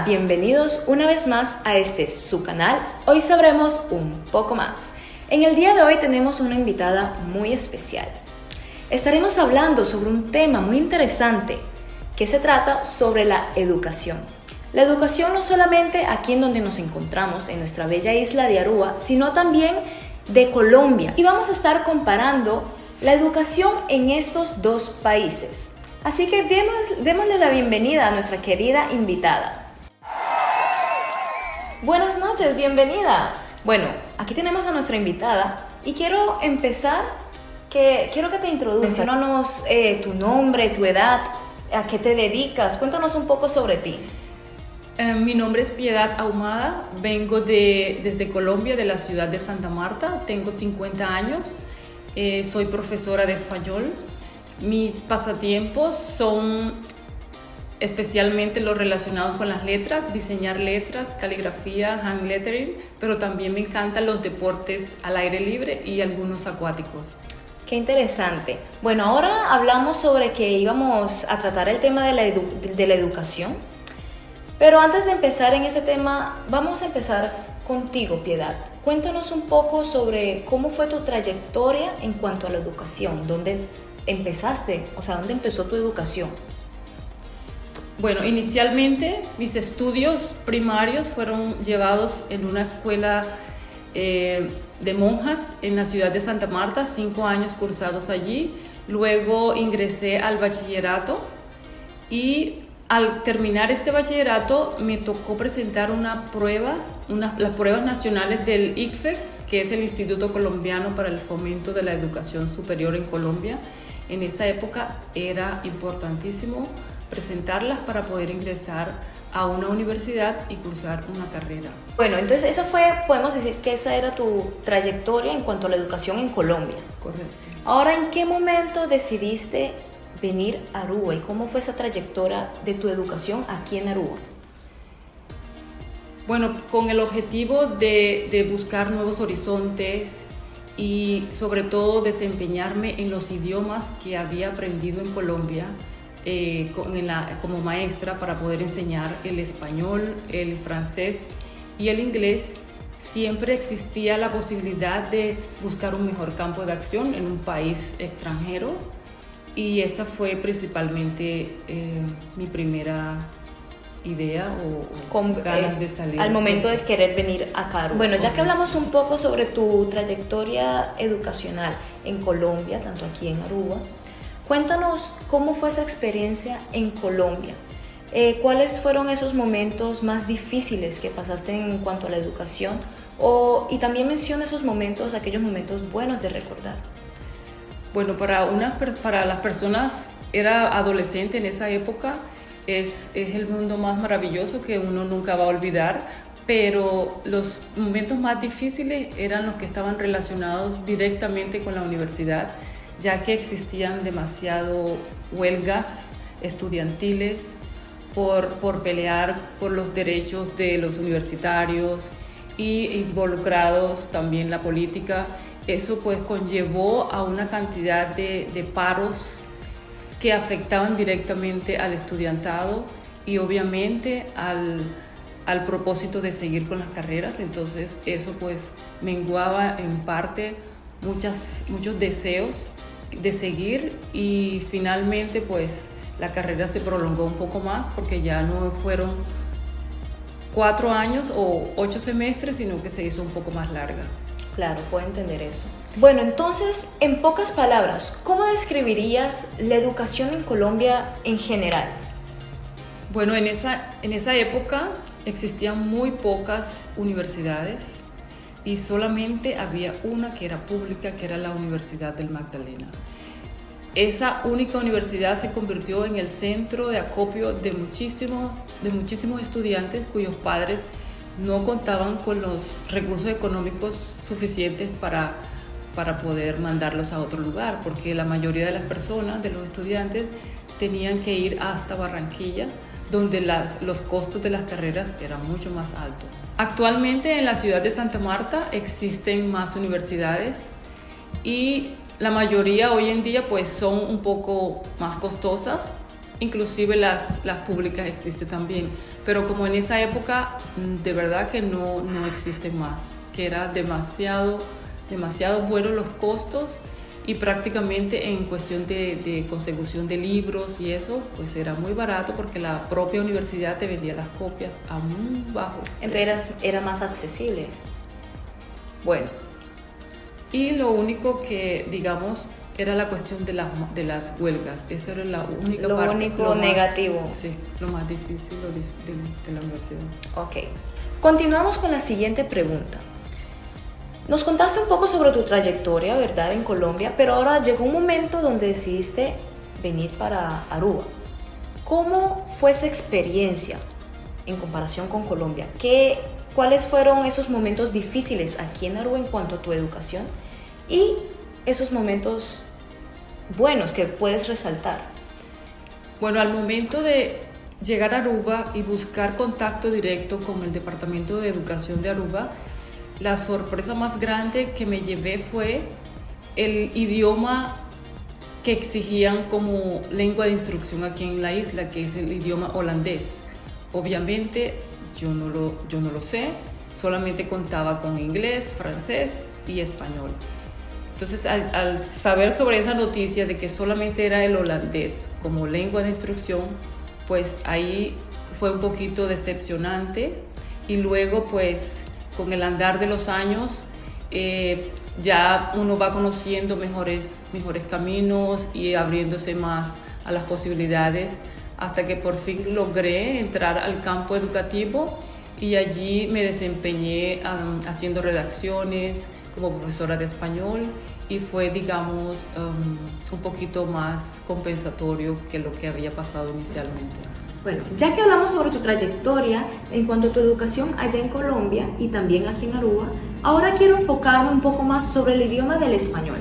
bienvenidos una vez más a su canal. Hoy sabremos un poco más. En el día de hoy tenemos una invitada muy especial. Estaremos hablando sobre un tema muy interesante que se trata sobre la educación. La educación no solamente aquí en donde nos encontramos, en nuestra bella isla de Aruba, sino también de Colombia. Y vamos a estar comparando la educación en estos dos países. Así que démosle la bienvenida a nuestra querida invitada. Buenas noches, bienvenida. Bueno, aquí tenemos a nuestra invitada y quiero empezar, quiero que te introduzcas. Cuéntanos tu nombre, tu edad, a qué te dedicas, cuéntanos un poco sobre ti. Mi nombre es Piedad Ahumada, vengo desde Colombia, de la ciudad de Santa Marta, tengo 50 años, soy profesora de español. Mis pasatiempos son especialmente los relacionados con las letras, diseñar letras, caligrafía, hand lettering, pero también me encantan los deportes al aire libre y algunos acuáticos. Qué interesante. Bueno, ahora hablamos sobre que íbamos a tratar el tema de la educación, pero antes de empezar en ese tema, vamos a empezar contigo, Piedad. Cuéntanos un poco sobre cómo fue tu trayectoria en cuanto a la educación, dónde empezaste, o sea, ¿dónde empezó tu educación? Bueno, inicialmente mis estudios primarios fueron llevados en una escuela de monjas en la ciudad de Santa Marta, 5 años cursados allí. Luego ingresé al bachillerato y al terminar este bachillerato me tocó presentar las pruebas nacionales del ICFES, que es el Instituto Colombiano para el Fomento de la Educación Superior en Colombia. En esa época era importantísimo presentarlas para poder ingresar a una universidad y cursar una carrera. Bueno, entonces podemos decir que esa era tu trayectoria en cuanto a la educación en Colombia. Correcto. Ahora, ¿en qué momento decidiste venir a Aruba y cómo fue esa trayectoria de tu educación aquí en Aruba? Bueno, con el objetivo de buscar nuevos horizontes y sobre todo desempeñarme en los idiomas que había aprendido en Colombia como maestra para poder enseñar el español, el francés y el inglés. Siempre existía la posibilidad de buscar un mejor campo de acción en un país extranjero y esa fue principalmente mi primera idea o ganas de salir. Al momento de querer venir acá. Bueno, ya que hablamos un poco sobre tu trayectoria educacional en Colombia, tanto aquí en Aruba, cuéntanos cómo fue esa experiencia en Colombia. ¿Cuáles fueron esos momentos más difíciles que pasaste en cuanto a la educación? Y también menciona esos momentos, aquellos momentos buenos de recordar. Bueno, para las personas, era adolescente en esa época, es el mundo más maravilloso que uno nunca va a olvidar, pero los momentos más difíciles eran los que estaban relacionados directamente con la universidad, ya que existían demasiado huelgas estudiantiles por pelear por los derechos de los universitarios y involucrados también la política. Eso pues conllevó a una cantidad de paros que afectaban directamente al estudiantado y obviamente al propósito de seguir con las carreras. Entonces eso pues menguaba en parte muchos deseos de seguir y finalmente pues la carrera se prolongó un poco más porque ya no fueron 4 años o 8 semestres, sino que se hizo un poco más larga. Claro, puedo entender eso. Bueno, entonces, en pocas palabras, ¿cómo describirías la educación en Colombia en general? Bueno, en esa época existían muy pocas universidades y solamente había una que era pública, que era la Universidad del Magdalena. Esa única universidad se convirtió en el centro de acopio de muchísimos estudiantes cuyos padres no contaban con los recursos económicos suficientes para poder mandarlos a otro lugar, porque la mayoría de las personas, de los estudiantes, tenían que ir hasta Barranquilla, donde los costos de las carreras eran mucho más altos. Actualmente en la ciudad de Santa Marta existen más universidades y la mayoría hoy en día pues son un poco más costosas, inclusive las públicas existen también, pero como en esa época de verdad que no existen más, que era demasiado buenos los costos y prácticamente en cuestión de consecución de libros y eso, pues era muy barato porque la propia universidad te vendía las copias a muy bajo precio. Entonces era más accesible. Bueno. Y lo único que, digamos, era la cuestión de las huelgas. Eso era la única lo parte. Único lo más, negativo. Sí, lo más difícil de la universidad. Ok. Continuamos con la siguiente pregunta. Nos contaste un poco sobre tu trayectoria, ¿verdad?, en Colombia, pero ahora llegó un momento donde decidiste venir para Aruba. ¿Cómo fue esa experiencia en comparación con Colombia? ¿Cuáles fueron esos momentos difíciles aquí en Aruba en cuanto a tu educación y esos momentos buenos que puedes resaltar? Bueno, al momento de llegar a Aruba y buscar contacto directo con el Departamento de Educación de Aruba, la sorpresa más grande que me llevé fue el idioma que exigían como lengua de instrucción aquí en la isla, que es el idioma holandés. Obviamente yo no lo sé, solamente contaba con inglés, francés y español. Entonces al saber sobre esa noticia de que solamente era el holandés como lengua de instrucción, pues ahí fue un poquito decepcionante y luego pues con el andar de los años ya uno va conociendo mejores caminos y abriéndose más a las posibilidades hasta que por fin logré entrar al campo educativo y allí me desempeñé haciendo redacciones como profesora de español y fue, digamos, un poquito más compensatorio que lo que había pasado inicialmente. Bueno, ya que hablamos sobre tu trayectoria en cuanto a tu educación allá en Colombia y también aquí en Aruba, ahora quiero enfocarme un poco más sobre el idioma del español.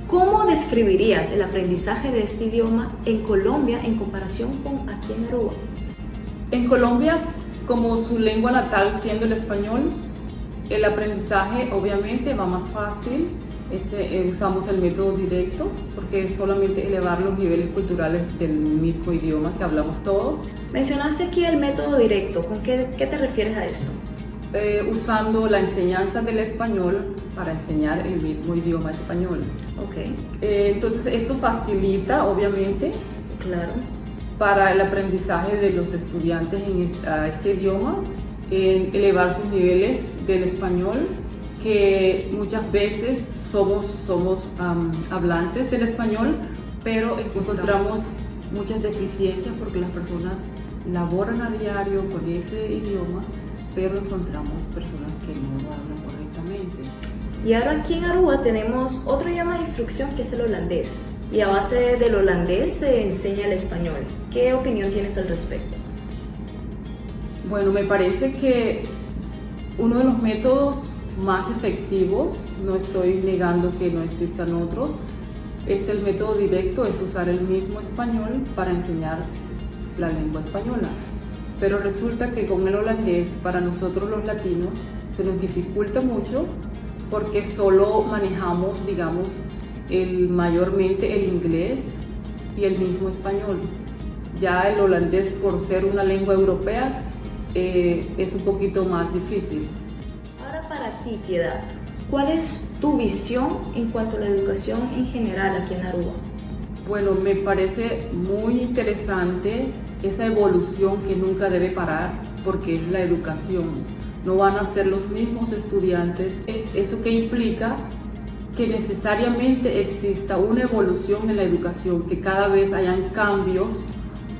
¿Cómo describirías el aprendizaje de este idioma en Colombia en comparación con aquí en Aruba? En Colombia, como su lengua natal siendo el español, el aprendizaje obviamente va más fácil. Usamos el método directo porque es solamente elevar los niveles culturales del mismo idioma que hablamos todos. Mencionaste aquí el método directo. ¿Con qué te refieres a esto? Usando la enseñanza del español para enseñar el mismo idioma español. Okay. Entonces esto facilita obviamente, claro, para el aprendizaje de los estudiantes a este idioma, elevar sus niveles del español, que muchas veces somos hablantes del español, pero encontramos muchas deficiencias porque las personas laboran a diario con ese idioma, pero encontramos personas que no lo hablan correctamente. Y ahora aquí en Aruba tenemos otro idioma de instrucción que es el holandés, y a base del holandés se enseña el español. ¿Qué opinión tienes al respecto? Bueno, me parece que uno de los métodos más efectivos, no estoy negando que no existan otros, es el método directo, es usar el mismo español para enseñar la lengua española. Pero resulta que con el holandés, para nosotros los latinos, se nos dificulta mucho porque solo manejamos, digamos, mayormente el inglés y el mismo español. Ya el holandés, por ser una lengua europea, es un poquito más difícil. Ahora para ti, Piedad, ¿cuál es tu visión en cuanto a la educación en general aquí en Aruba? Bueno, me parece muy interesante esa evolución que nunca debe parar porque es la educación. No van a ser los mismos estudiantes. ¿Eso qué implica? Que necesariamente exista una evolución en la educación, que cada vez hayan cambios,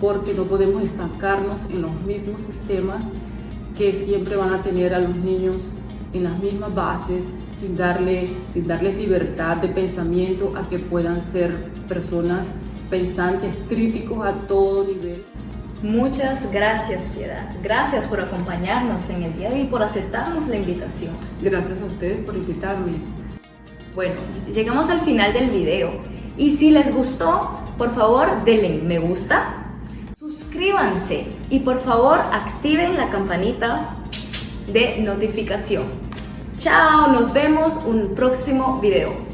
porque no podemos estancarnos en los mismos sistemas que siempre van a tener a los niños en las mismas bases, sin darles libertad de pensamiento a que puedan ser personas pensantes, críticos a todo nivel. Muchas gracias, Piedad. Gracias por acompañarnos en el día de hoy y por aceptarnos la invitación. Gracias a ustedes por invitarme. Bueno, llegamos al final del video y si les gustó, por favor denle me gusta, suscríbanse y por favor activen la campanita de notificación. Chao, nos vemos en un próximo video.